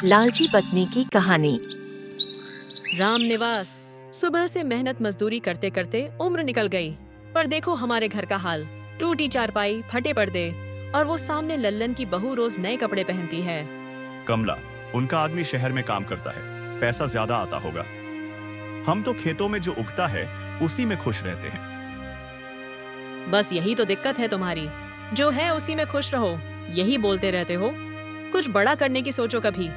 लालची पत्नी की कहानी। राम निवास। सुबह से मेहनत मजदूरी करते करते उम्र निकल गई, पर देखो हमारे घर का हाल। टूटी चारपाई, फटे पर्दे, और वो सामने लल्लन की बहू रोज नए कपड़े पहनती है। कमला, उनका आदमी शहर में काम करता है, पैसा ज्यादा आता होगा। हम तो खेतों में जो उगता है उसी में खुश रहते हैं। बस यही तो दिक्कत है तुम्हारी, जो है उसी में खुश रहो, यही बोलते रहते हो। कुछ बड़ा करने की सोचो कभी।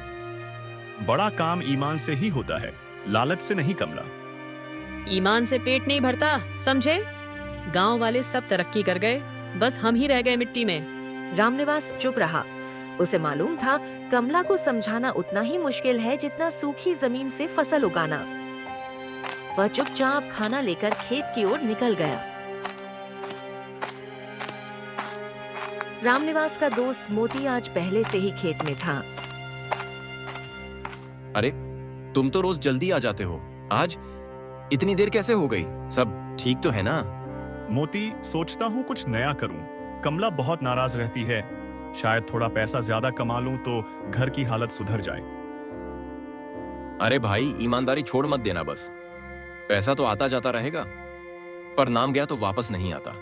बड़ा काम ईमान से ही होता है, लालच से नहीं कमला। ईमान से पेट नहीं भरता, समझे? गांव वाले सब तरक्की कर गए, बस हम ही रह गए मिट्टी में। रामनिवास चुप रहा। उसे मालूम था कमला को समझाना उतना ही मुश्किल है जितना सूखी जमीन से फसल उगाना। वह चुपचाप खाना लेकर खेत की ओर निकल गया। रामनिवास का दोस्त मोती आज पहले से ही खेत में था। अरे, तुम तो रोज जल्दी आ जाते हो, आज इतनी देर कैसे हो गई? सब ठीक तो है ना? मोती, सोचता हूँ कुछ नया करूँ। कमला बहुत नाराज रहती है, शायद थोड़ा पैसा ज्यादा कमा लूं तो घर की हालत सुधर जाए। अरे भाई, ईमानदारी छोड़ मत देना बस। पैसा तो आता जाता रहेगा, पर नाम गया तो वापस नहीं आता।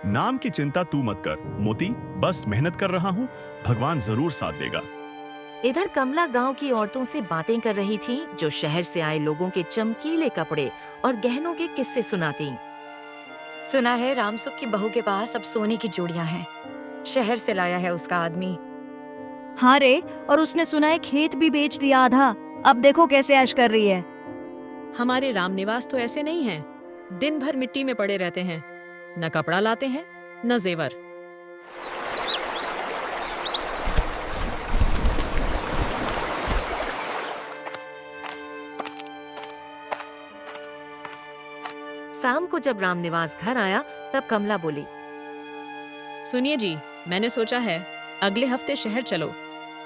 नाम की चिंता तू मत कर मोती, बस मेहनत कर रहा हूँ, भगवान जरूर साथ देगा। इधर कमला गांव की औरतों से बातें कर रही थी, जो शहर से आए लोगों के चमकीले कपड़े और गहनों के किस्से सुनाती। सुना है रामसुख की बहू के पास अब सोने की चूड़ियां हैं। शहर से लाया है उसका आदमी। हाँ रे, और उसने सुना है खेत भी बेच दिया आधा। अब देखो कैसे ऐश कर रही है। हमारे रामनिवास तो ऐसे नहीं हैं, दिन भर मिट्टी में पड़े रहते हैं, न कपड़ा लाते हैं न जेवर। शाम को जब रामनिवास घर आया तब कमला बोली, सुनिए जी, मैंने सोचा है अगले हफ्ते शहर चलो,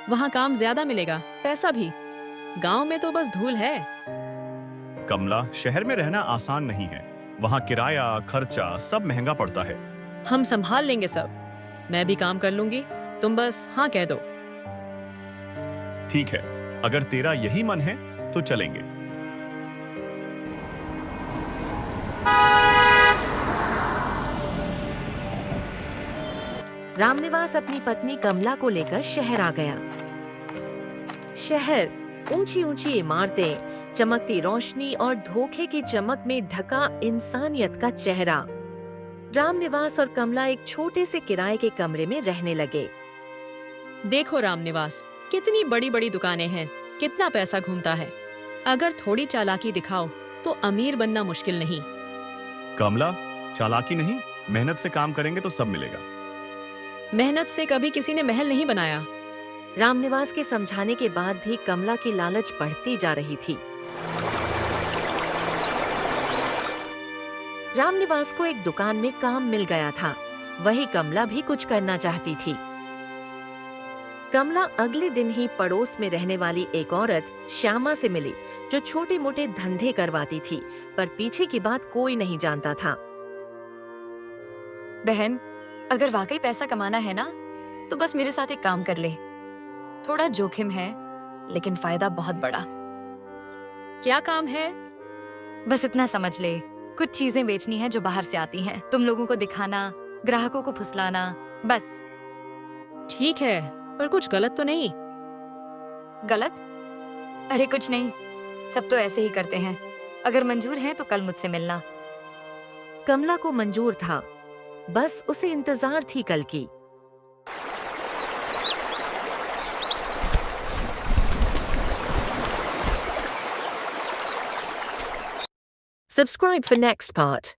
वहाँ काम ज्यादा मिलेगा, पैसा भी। गांव में तो बस धूल है। कमला, शहर में रहना आसान नहीं है, वहाँ किराया खर्चा सब महंगा पड़ता है। हम संभाल लेंगे सब, मैं भी काम कर लूंगी, तुम बस हाँ कह दो। ठीक है, अगर तेरा यही मन है तो चलेंगे। रामनिवास अपनी पत्नी कमला को लेकर शहर आ गया। शहर ऊंची ऊंची इमारतें, चमकती रोशनी और धोखे की चमक में ढका इंसानियत का चेहरा। रामनिवास और कमला एक छोटे से किराए के कमरे में रहने लगे। देखो रामनिवास, कितनी बड़ी बड़ी दुकानें हैं, कितना पैसा घूमता है। अगर थोड़ी चालाकी दिखाओ तो अमीर बनना मुश्किल नहीं। कमला, चालाकी नहीं, मेहनत से काम करेंगे तो सब मिलेगा। मेहनत से कभी किसी ने महल नहीं बनाया। रामनिवास के समझाने के बाद भी कमला की लालच बढ़ती जा रही थी। रामनिवास को एक दुकान में काम मिल गया था, वही कमला भी कुछ करना चाहती थी। कमला अगले दिन ही पड़ोस में रहने वाली एक औरत श्यामा से मिली, जो छोटे मोटे धंधे करवाती थी, पर पीछे की बात कोई नहीं जानता था। बहन, अगर वाकई पैसा कमाना है ना, तो बस मेरे साथ एक काम कर ले। थोड़ा जोखिम है, लेकिन फायदा बहुत बड़ा। क्या काम है? बस इतना समझ ले, कुछ चीजें बेचनी है जो बाहर से आती हैं, तुम लोगों को दिखाना, ग्राहकों को फुसलाना, बस। ठीक है, पर कुछ गलत तो नहीं? गलत? अरे कुछ नहीं, सब तो ऐसे ही करते हैं। अगर मंजूर है तो कल मुझसे मिलना। कमला को मंजूर था, बस उसे इंतजार थी कल की। Subscribe for next part.